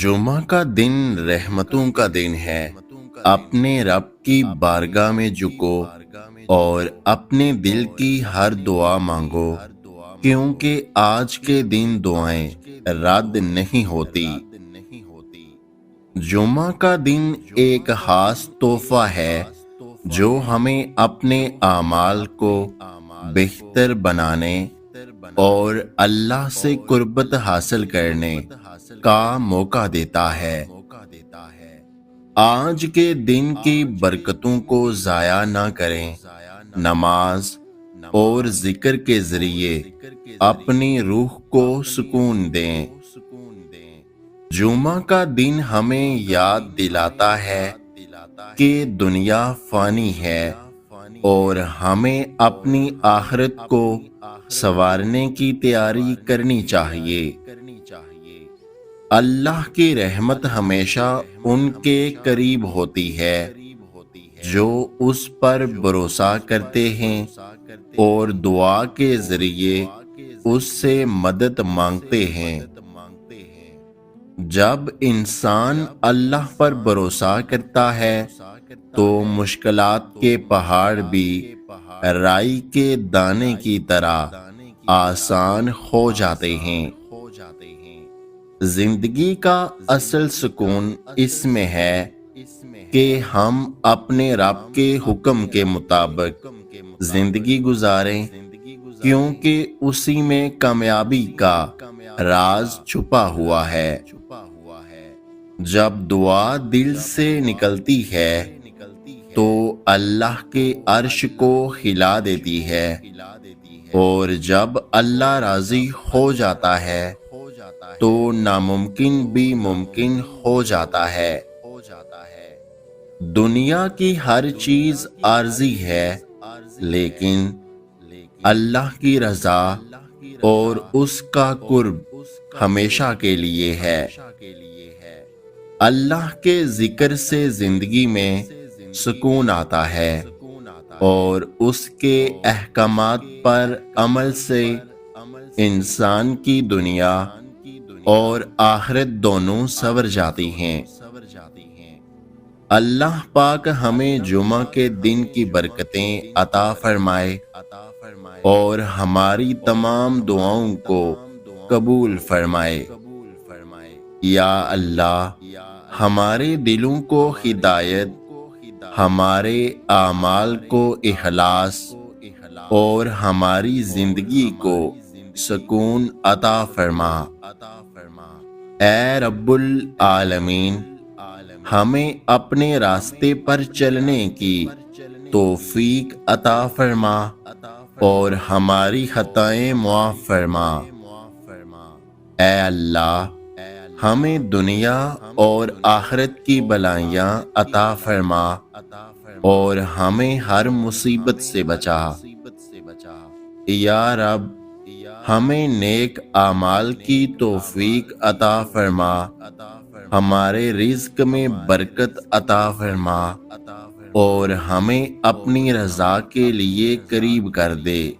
جمعہ کا دن رحمتوں کا دن ہے۔ اپنے رب کی بارگاہ میں جھکو اور اپنے دل کی ہر دعا مانگو، کیونکہ آج کے دن دعائیں رد نہیں ہوتی۔ جمعہ کا دن ایک خاص تحفہ ہے جو ہمیں اپنے اعمال کو بہتر بنانے اور اللہ سے قربت حاصل کرنے کا موقع دیتا ہے۔ آج کے دن کی برکتوں کو ضائع نہ کریں۔ نماز اور ذکر کے ذریعے اپنی روح کو سکون دیں۔ جمعہ کا دن ہمیں یاد دلاتا ہے کہ دنیا فانی ہے اور ہمیں اپنی آخرت کو سنوارنے کی تیاری کرنی چاہیے۔ اللہ کی رحمت ہمیشہ ان کے قریب ہوتی ہے جو اس پر بھروسہ کرتے ہیں اور دعا کے ذریعے اس سے مدد مانگتے ہیں۔ جب انسان اللہ پر بھروسہ کرتا ہے تو مشکلات کے پہاڑ بھی رائی کے دانے کی طرح آسان ہو جاتے ہیں۔ زندگی کا اصل سکون اس میں ہے کہ ہم اپنے رب کے حکم کے مطابق زندگی گزاریں، کیونکہ اسی میں کامیابی کا راز چھپا ہوا ہے۔ جب دعا دل سے نکلتی ہے تو اللہ کے عرش کو ہلا دیتی ہے، اور جب اللہ راضی ہو جاتا ہے تو ناممکن بھی ممکن ہو جاتا ہے۔ دنیا کی ہر چیز عارضی ہے، لیکن اللہ کی رضا اور اس کا قرب ہمیشہ کے لیے ہے۔ اللہ کے ذکر سے زندگی میں سکون آتا ہے اور اس کے احکامات پر عمل سے انسان کی دنیا اور آخرت دونوں سنور جاتی ہیں۔ اللہ پاک ہمیں جمعہ کے دن کی برکتیں عطا فرمائے اور ہماری تمام دعاؤں کو قبول فرمائے۔ یا اللہ، ہمارے دلوں کو ہدایت، ہمارے اعمال کو اخلاص اور ہماری زندگی کو سکون عطا فرما۔ اے رب العالمین، ہمیں اپنے راستے پر چلنے کی توفیق عطا فرما اور ہماری خطائیں معاف فرما۔ اے اللہ، ہمیں دنیا اور آخرت کی بلائیاں عطا فرما اور ہمیں ہر مصیبت سے بچا۔ یا رب، ہمیں نیک اعمال کی توفیق عطا فرما، ہمارے رزق میں برکت عطا فرما اور ہمیں اپنی رضا کے لیے قریب کر دے۔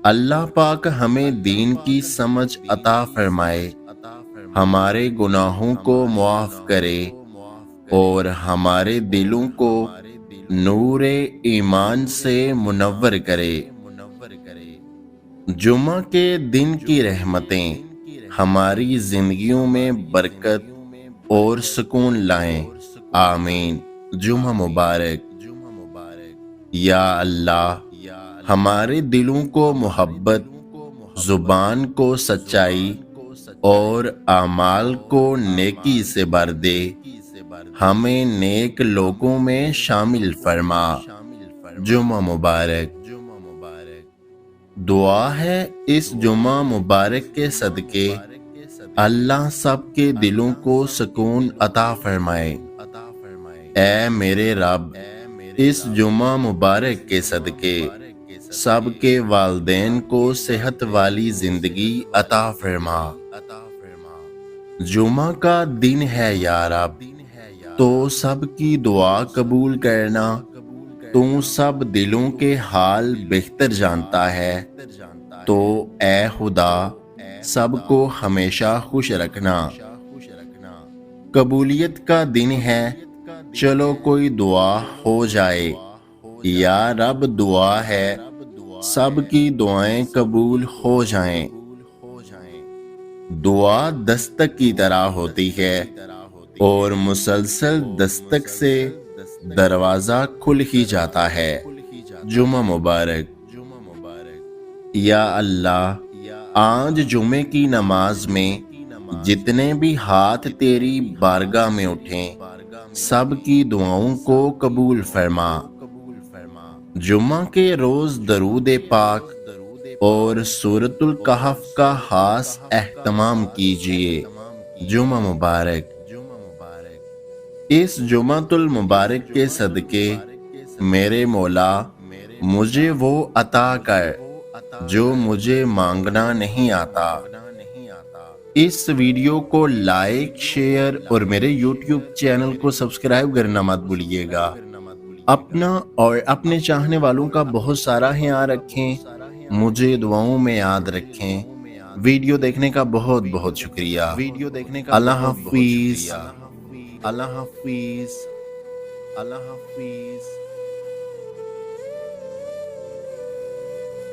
اللہ پاک ہمیں دین کی سمجھ عطا فرمائے، ہمارے گناہوں کو معاف کرے اور ہمارے دلوں کو نور ایمان سے منور کرے۔ جمعہ کے دن کی رحمتیں ہماری زندگیوں میں برکت اور سکون لائیں۔ آمین۔ جمعہ مبارک۔ یا اللہ، ہمارے دلوں کو محبت، زبان کو سچائی اور اعمال کو نیکی سے بھر دے۔ ہمیں نیک لوگوں میں شامل فرما۔ جمعہ مبارک۔ دعا ہے اس جمعہ مبارک کے صدقے اللہ سب کے دلوں کو سکون عطا فرمائے۔ اے میرے رب، اس جمعہ مبارک کے صدقے سب کے والدین کو صحت والی زندگی عطا فرما۔ جمعہ کا دن ہے یا رب، تو سب کی دعا قبول کرنا۔ تو سب دلوں کے حال بہتر جانتا ہے، تو اے خدا، سب کو ہمیشہ خوش رکھنا۔ قبولیت کا دن ہے، چلو کوئی دعا ہو جائے، یا رب دعا ہے سب کی دعائیں قبول ہو جائیں۔ دعا دستک کی طرح ہوتی ہے اور مسلسل دستک سے دروازہ کھل ہی جاتا ہے۔ جمعہ مبارک۔ یا اللہ، آج جمعے کی نماز میں جتنے بھی ہاتھ تیری بارگاہ میں اٹھیں، سب کی دعاؤں کو قبول فرما۔ جمعہ کے روز درود پاک اور سورۃ الکہف کا خاص اہتمام کیجیے۔ جمعہ مبارک۔ اس جمعۃ المبارک کے صدقے میرے مولا مجھے وہ عطا کر جو مجھے مانگنا نہیں آتا۔ اس ویڈیو کو لائک، شیئر اور میرے یوٹیوب چینل کو سبسکرائب کرنا مت بھولیے گا۔ اپنا اور اپنے چاہنے والوں کا بہت سارا خیال رکھیں، مجھے دعاؤں میں یاد رکھیں۔ ویڈیو دیکھنے کا بہت بہت شکریہ۔ اللہ حافظ۔ اللہ حافظ۔ اللہ حافظ۔